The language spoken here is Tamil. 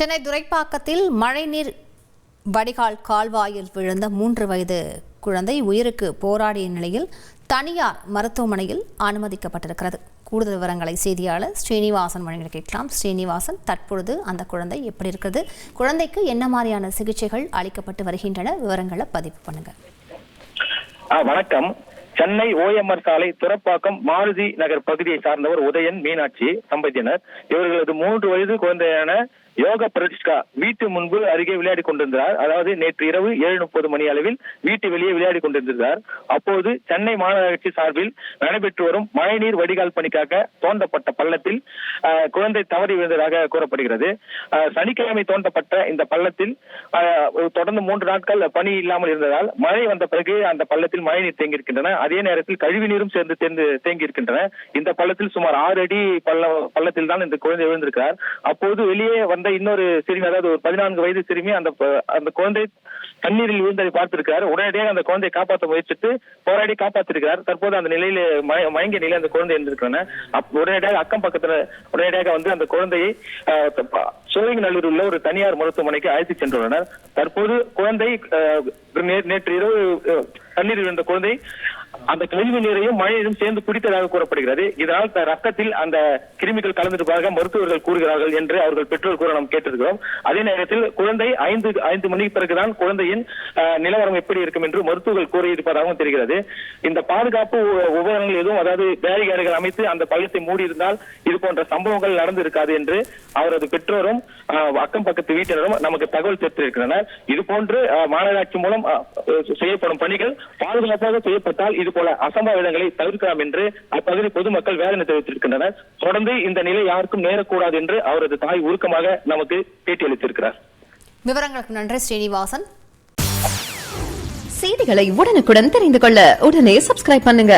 சென்னை துரைப்பாக்கத்தில் மழைநீர் வடிகால் கால்வாயில் விழுந்த 3 வயது குழந்தை உயிருக்கு போராடிய நிலையில் தனியார் மருத்துவமனையில் அனுமதிக்கப்பட்டிருக்கிறது. கூடுதல் விவரங்களை செய்தியாளர் ஸ்ரீனிவாசன் வழங்கி கேட்கலாம். ஸ்ரீனிவாசன், தற்பொழுது அந்த குழந்தை எப்படி இருக்கிறது? குழந்தைக்கு என்ன மாதிரியான சிகிச்சைகள் அளிக்கப்பட்டு வருகின்றன? விவரங்களை பதிவு பண்ணுங்க. வணக்கம். சென்னை ஓஎம்ஆர் சாலை துரப்பாக்கம் மாருதி நகர் பகுதியை சார்ந்தவர் உதயன், மீனாட்சி தம்பதியினர். இவர்களது 3 வயது குழந்தையான யோக பிரதிஷ்கா வீட்டு முன்பு அருகே விளையாடி கொண்டிருந்தார். அதாவது நேற்று இரவு 7:30 மணி அளவில் வீட்டு வெளியே விளையாடி கொண்டிருந்தார். அப்போது சென்னை மாநகராட்சி சார்பில் நடைபெற்று வரும் மழைநீர் வடிகால் பணிக்காக தோண்டப்பட்ட பள்ளத்தில் குழந்தை தவறி விழுந்ததாக கூறப்படுகிறது. சனிக்கிழமை தோண்டப்பட்ட இந்த பள்ளத்தில் தொடர்ந்து 3 நாட்கள் பணி இல்லாமல் இருந்ததால் மழை வந்த பிறகு அந்த பள்ளத்தில் மழைநீர் தேங்கியிருக்கின்றன. அதே நேரத்தில் கழிவு நீரும் சேர்ந்து தேங்கி இருக்கின்றன. இந்த பள்ளத்தில் சுமார் 6 அடி பள்ளத்தில் தான் இந்த குழந்தை விழுந்திருக்கிறார். அப்போது வெளியே வந்த இன்னொரு சிறுமி, அதாவது ஒரு 14 வயது சிறுமி, அந்த குழந்தை தண்ணீரில் விழுந்ததை பார்த்திருக்கிறார். உடனடியாக அந்த குழந்தையை காப்பாற்ற முயற்சித்து போராடி காப்பாற்றிருக்கிறார். தற்போது அந்த நிலையில மயங்கிய நிலை அந்த குழந்தை இருந்திருக்கிறாங்க. உடனடியாக அக்கம் பக்கத்துல உடனடியாக வந்து அந்த குழந்தையை சோழிங்கநல்லூரில் உள்ள ஒரு தனியார் மருத்துவமனைக்கு அழைத்து சென்றுள்ளனர். தற்போது குழந்தை நேற்று இரவு தண்ணீர் விழுந்த குழந்தை அந்த கழிவு நீரையும் மழையையும் சேர்ந்து குடித்ததாக கூறப்படுகிறது. இதனால் ரத்தத்தில் அந்த கிருமிகள் கலந்திருப்பதாக மருத்துவர்கள் கூறுகிறார்கள் என்று அவர்கள் பெற்றோர் கூற நாம் கேட்டிருக்கிறோம். அதே நேரத்தில் குழந்தை 5 மணிக்கு பிறகுதான் குழந்தையின் நிலவரம் எப்படி இருக்கும் என்று மருத்துவர்கள் கூறியிருப்பதாகவும் தெரிகிறது. இந்த பாதுகாப்பு உபகரணங்கள் எதுவும், அதாவது பேரிகார்டுகள் அமைத்து அந்த பள்ளத்தை மூடி இருந்தால் இது போன்ற சம்பவங்கள் நடந்து இருக்காது என்று அவரது பெற்றோரும் அக்கம் பக்கத்து வீட்டினரும் நமக்கு தகவல் தெரிவித்திருக்கிறனர். இது போன்று மாநகராட்சி மூலம் செய்யப்படும் பணிகள் பாதுகாப்பாக செய்யப்பட்டால் இது போல அசம்பாவிதங்களை தவிர்க்கலாம் என்று அப்பகுதி பொதுமக்கள் வேதனை தெரிவித்திருக்கின்றனர். தொடர்ந்து இந்த நிலை யாருக்கும் நேரக்கூடாது என்று அவரது தாய் உருக்கமாக நமக்கு பேட்டியளித்திருக்கிறார். விவரங்களுக்கு நன்றி ஸ்ரீனிவாசன். செய்திகளை உடனுக்குடன் தெரிந்து கொள்ள உடனே சப்ஸ்கிரைப் பண்ணுங்க.